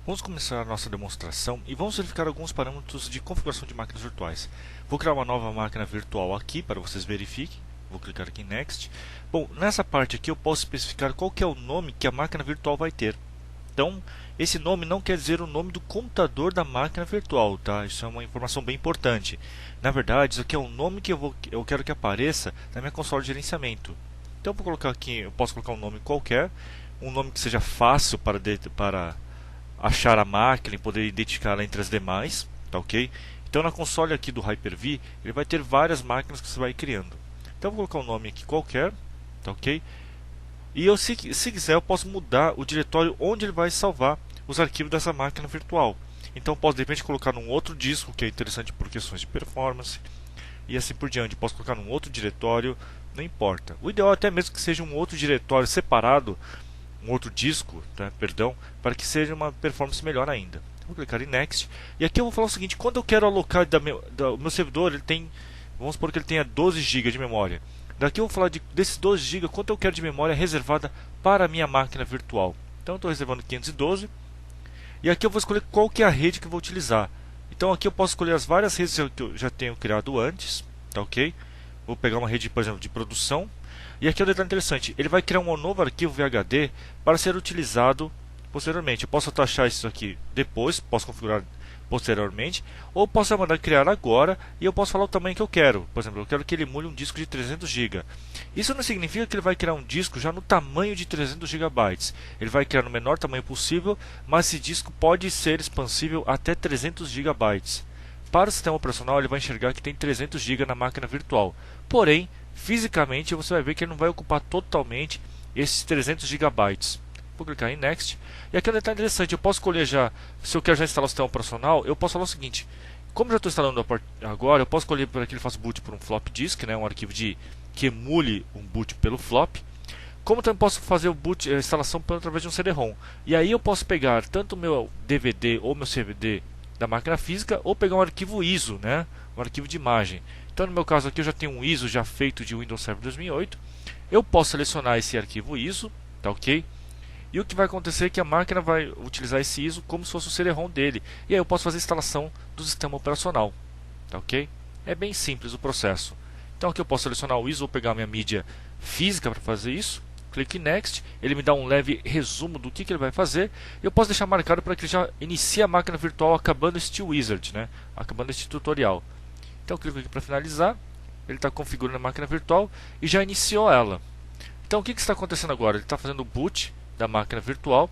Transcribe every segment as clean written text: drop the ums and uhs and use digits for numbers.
Vamos começar a nossa demonstração e vamos verificar alguns parâmetros de configuração de máquinas virtuais. Vou criar uma nova máquina virtual aqui para vocês verifiquem. Vou clicar aqui em Next. Bom, nessa parte aqui eu posso especificar qual que é o nome que a máquina virtual vai ter. Então, esse nome não quer dizer o nome do computador da máquina virtual, tá? Isso é uma informação bem importante. Na verdade, isso aqui é o nome que eu quero que apareça na minha console de gerenciamento. Então, eu vou colocar aqui, eu posso colocar um nome qualquer, um nome que seja fácil para achar a máquina e poder identificá-la entre as demais, tá ok? Então na console aqui do Hyper-V, ele vai ter várias máquinas que você vai criando. Então eu vou colocar um nome aqui qualquer, tá ok? E eu, se quiser, eu posso mudar o diretório onde ele vai salvar os arquivos dessa máquina virtual. Então eu posso de repente colocar num outro disco, que é interessante por questões de performance, e assim por diante. Posso colocar num outro diretório, não importa. O ideal é até mesmo que seja um outro diretório separado, um outro disco, tá? Perdão, para que seja uma performance melhor ainda. Vou clicar em Next. E aqui eu vou falar o seguinte: quando eu quero alocar o meu servidor, ele tem, vamos supor que ele tenha 12 GB de memória. Daqui eu vou falar desses 12 GB, quanto eu quero de memória reservada para a minha máquina virtual. Então eu estou reservando 512. E aqui eu vou escolher qual que é a rede que eu vou utilizar. Então aqui eu posso escolher as várias redes que eu já tenho criado antes, tá ok? Vou pegar uma rede, por exemplo, de produção. E aqui é um detalhe interessante, ele vai criar um novo arquivo VHD para ser utilizado posteriormente. Eu posso taxar isso aqui depois, posso configurar posteriormente, ou posso mandar criar agora e eu posso falar o tamanho que eu quero. Por exemplo, eu quero que ele emule um disco de 300 GB. Isso não significa que ele vai criar um disco já no tamanho de 300 GB. Ele vai criar no menor tamanho possível, mas esse disco pode ser expansível até 300 GB. Para o sistema operacional, ele vai enxergar que tem 300 GB na máquina virtual. Porém, fisicamente você vai ver que ele não vai ocupar totalmente esses 300 GB. Vou clicar em Next. E aqui é um detalhe interessante, eu posso escolher já, se eu quero já instalar o sistema operacional, eu posso falar o seguinte: como eu já estou instalando agora, eu posso escolher para que ele faça boot por um flop disk, né, um arquivo que emule um boot pelo flop. Como também posso fazer o boot, a instalação através de um CD-ROM. E aí eu posso pegar tanto o meu DVD ou meu CD da máquina física, ou pegar um arquivo ISO, né, um arquivo de imagem. Então no meu caso aqui eu já tenho um ISO já feito de Windows Server 2008. Eu posso selecionar esse arquivo ISO, tá ok? E o que vai acontecer é que a máquina vai utilizar esse ISO como se fosse o CD-ROM dele. E aí eu posso fazer a instalação do sistema operacional, tá ok? É bem simples o processo. Então aqui eu posso selecionar o ISO ou pegar a minha mídia física para fazer isso. Clique em Next, ele me dá um leve resumo do que ele vai fazer. Eu posso deixar marcado para que ele já inicie a máquina virtual acabando este wizard, né? Acabando este tutorial. Então eu clico aqui para finalizar. Ele está configurando a máquina virtual e já iniciou ela. Então o que está acontecendo agora? Ele está fazendo o boot da máquina virtual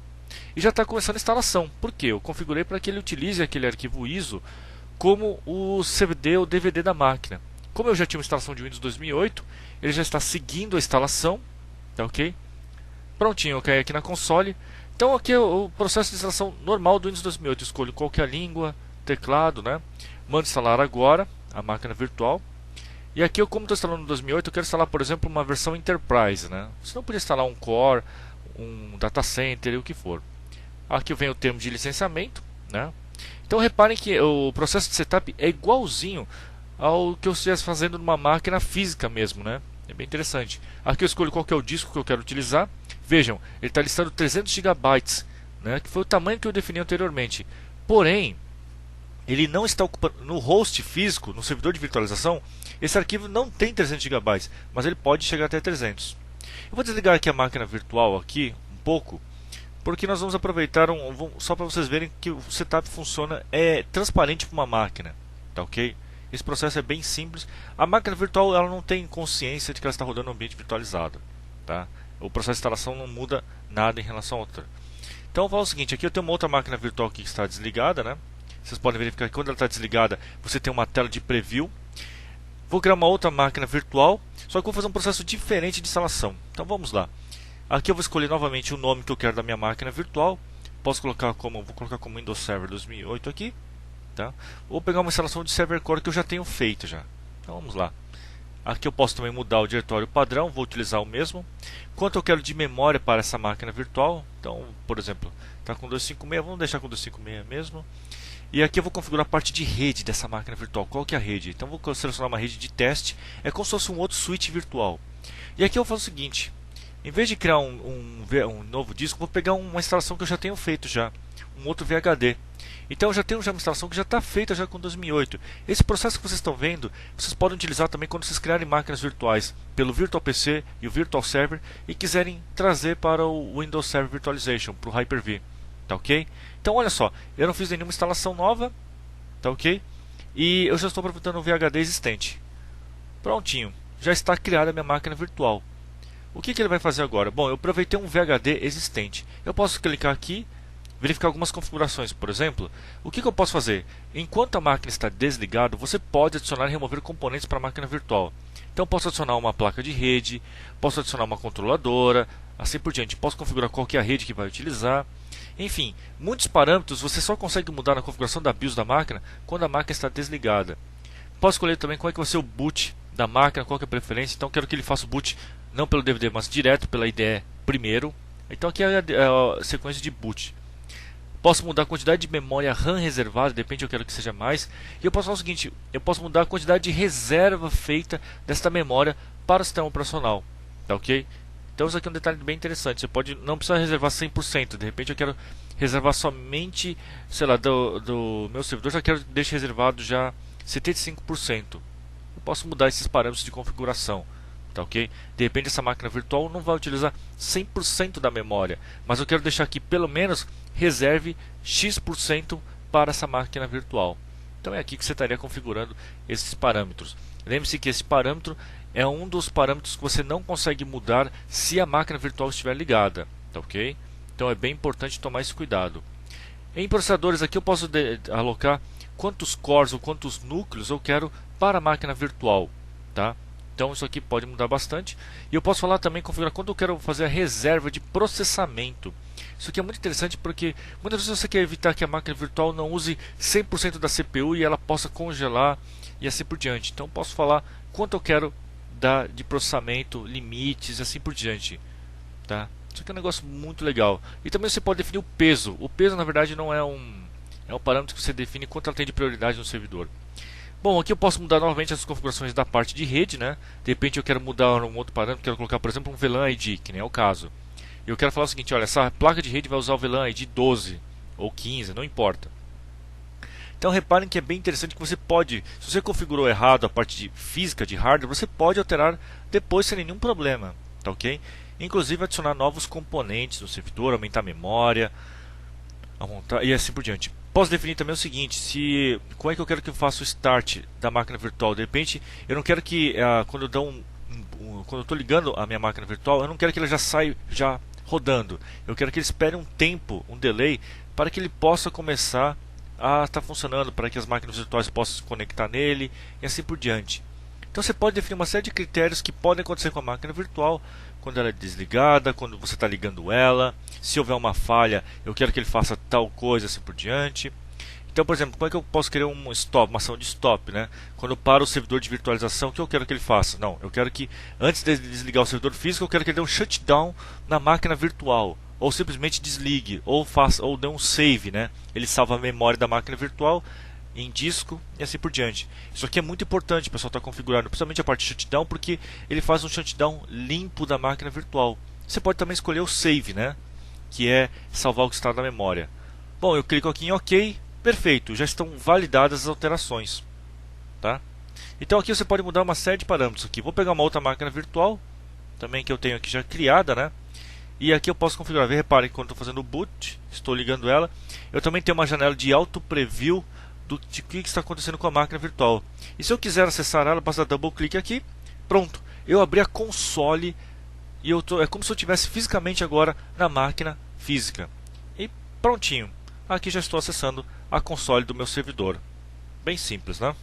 e já está começando a instalação. Por quê? Eu configurei para que ele utilize aquele arquivo ISO como o CD ou DVD da máquina. Como eu já tinha uma instalação de Windows 2008, ele já está seguindo a instalação, tá ok? Prontinho, eu caí aqui na console. Então aqui é o processo de instalação normal do Windows 2008. Eu escolho qualquer língua, teclado, né? Mando instalar agora a máquina virtual. E aqui, como estou instalando no 2008, eu quero instalar, por exemplo, uma versão Enterprise, né? Você não podia instalar um Core, um Data Center e o que for. Aqui vem o termo de licenciamento, né? Então reparem que o processo de setup é igualzinho ao que eu estivesse fazendo numa máquina física mesmo, né? É bem interessante. Aqui eu escolho qual que é o disco que eu quero utilizar. Vejam, ele está listando 300 GB, né? Que foi o tamanho que eu defini anteriormente. Porém, ele não está ocupando no host físico, no servidor de virtualização. Esse arquivo não tem 300 GB, mas ele pode chegar até 300. Eu vou desligar aqui a máquina virtual aqui um pouco, porque nós vamos aproveitar só para vocês verem que o setup funciona, é transparente para uma máquina, tá ok? Esse processo é bem simples. A máquina virtual ela não tem consciência de que ela está rodando no ambiente virtualizado, tá? O processo de instalação não muda nada em relação a outra. Então eu vou falar o seguinte: aqui eu tenho uma outra máquina virtual aqui que está desligada, né? Vocês podem verificar que quando ela está desligada, você tem uma tela de preview. Vou criar uma outra máquina virtual, só que vou fazer um processo diferente de instalação. Então vamos lá. Aqui eu vou escolher novamente o nome que eu quero da minha máquina virtual. Vou colocar como Windows Server 2008 aqui, tá? Vou pegar uma instalação de Server Core que eu já tenho feito já. Então vamos lá. Aqui eu posso também mudar o diretório padrão, vou utilizar o mesmo. Quanto eu quero de memória para essa máquina virtual? Então, por exemplo, está com 256, vamos deixar com 256 mesmo. E aqui eu vou configurar a parte de rede dessa máquina virtual. Qual que é a rede? Então vou selecionar uma rede de teste. É como se fosse um outro switch virtual. E aqui eu faço o seguinte: em vez de criar um novo disco, vou pegar uma instalação que eu já tenho feito já. um outro VHD. Então eu já tenho uma instalação que já está feita já com 2008. Esse processo que vocês estão vendo, vocês podem utilizar também quando vocês criarem máquinas virtuais pelo Virtual PC e o Virtual Server e quiserem trazer para o Windows Server Virtualization, para o Hyper-V. Tá ok? Então olha só, eu não fiz nenhuma instalação nova, tá ok? E eu já estou aproveitando o VHD existente. Prontinho, já está criada a minha máquina virtual. O que ele vai fazer agora? Bom, eu aproveitei um VHD existente. Eu posso clicar aqui, verificar algumas configurações. Por exemplo, o que eu posso fazer? Enquanto a máquina está desligada, você pode adicionar e remover componentes para a máquina virtual. Então, posso adicionar uma placa de rede, posso adicionar uma controladora, assim por diante. Posso configurar qual que é a rede que vai utilizar. Enfim, muitos parâmetros você só consegue mudar na configuração da BIOS da máquina quando a máquina está desligada. Posso escolher também qual é que vai ser o boot da máquina, qual que é a preferência. Então, quero que ele faça o boot não pelo DVD, mas direto pela IDE primeiro. Então, aqui é a sequência de boot. Posso mudar a quantidade de memória RAM reservada, depende, eu quero que seja mais. E eu posso fazer o seguinte, eu posso mudar a quantidade de reserva feita desta memória para o sistema operacional. Tá ok? Então isso aqui é um detalhe bem interessante. Você pode não precisar reservar 100%. De repente eu quero reservar somente, sei lá, do meu servidor, já quero deixar reservado já 75%. Eu posso mudar esses parâmetros de configuração. Tá ok? De repente essa máquina virtual não vai utilizar 100% da memória, mas eu quero deixar aqui pelo menos reserve X% para essa máquina virtual. Então é aqui que você estaria configurando esses parâmetros. Lembre-se que esse parâmetro é um dos parâmetros que você não consegue mudar se a máquina virtual estiver ligada. Tá ok? Então é bem importante tomar esse cuidado. Em processadores aqui eu posso alocar quantos cores ou quantos núcleos eu quero para a máquina virtual. Tá? Então isso aqui pode mudar bastante. E eu posso falar também, configurar quando eu quero fazer a reserva de processamento. Isso aqui é muito interessante porque muitas vezes você quer evitar que a máquina virtual não use 100% da CPU e ela possa congelar e assim por diante. Então posso falar quanto eu quero dar de processamento, limites e assim por diante. Tá? Isso aqui é um negócio muito legal. E também você pode definir o peso. O peso na verdade não é um parâmetro que você define quanto ela tem de prioridade no servidor. Bom, aqui eu posso mudar novamente as configurações da parte de rede, né? De repente eu quero mudar um outro parâmetro, quero colocar, por exemplo, um VLAN ID, que nem é o caso. E eu quero falar o seguinte, olha, essa placa de rede vai usar o VLAN ID 12 ou 15, não importa. Então reparem que é bem interessante que você pode, se você configurou errado a parte de física, de hardware, você pode alterar depois sem nenhum problema, tá ok? Inclusive adicionar novos componentes no servidor, aumentar a memória, e assim por diante. Posso definir também o seguinte, como é que eu quero que eu faça o start da máquina virtual. De repente, eu não quero que quando eu estou ligando a minha máquina virtual, eu não quero que ela já saia já rodando. Eu quero que ele espere um tempo, um delay, para que ele possa começar a estar funcionando, para que as máquinas virtuais possam se conectar nele e assim por diante. Então você pode definir uma série de critérios que podem acontecer com a máquina virtual, quando ela é desligada, quando você está ligando ela, se houver uma falha, eu quero que ele faça tal coisa, assim por diante. Então, por exemplo, como é que eu posso criar uma ação de stop, né? Quando eu paro o servidor de virtualização, o que eu quero que ele faça? Não, eu quero que, antes de desligar o servidor físico, eu quero que ele dê um shutdown na máquina virtual, ou simplesmente desligue, ou dê um save, né? Ele salva a memória da máquina virtual em disco e assim por diante. Isso aqui é muito importante, o pessoal está configurando, principalmente a parte de shutdown, porque ele faz um shutdown limpo da máquina virtual. Você pode também escolher o save, né? Que é salvar o que está na memória. Bom, eu clico aqui em OK, perfeito, já estão validadas as alterações, tá? Então aqui você pode mudar uma série de parâmetros aqui. Vou pegar uma outra máquina virtual, também que eu tenho aqui já criada, né? E aqui eu posso configurar. Reparem que quando estou fazendo o boot, estou ligando ela. Eu também tenho uma janela de auto preview de que está acontecendo com a máquina virtual. E se eu quiser acessar ela, basta dar double clique aqui, pronto, eu abri a console e é como se eu estivesse fisicamente agora na máquina física. E prontinho, aqui já estou acessando a console do meu servidor. Bem simples, né?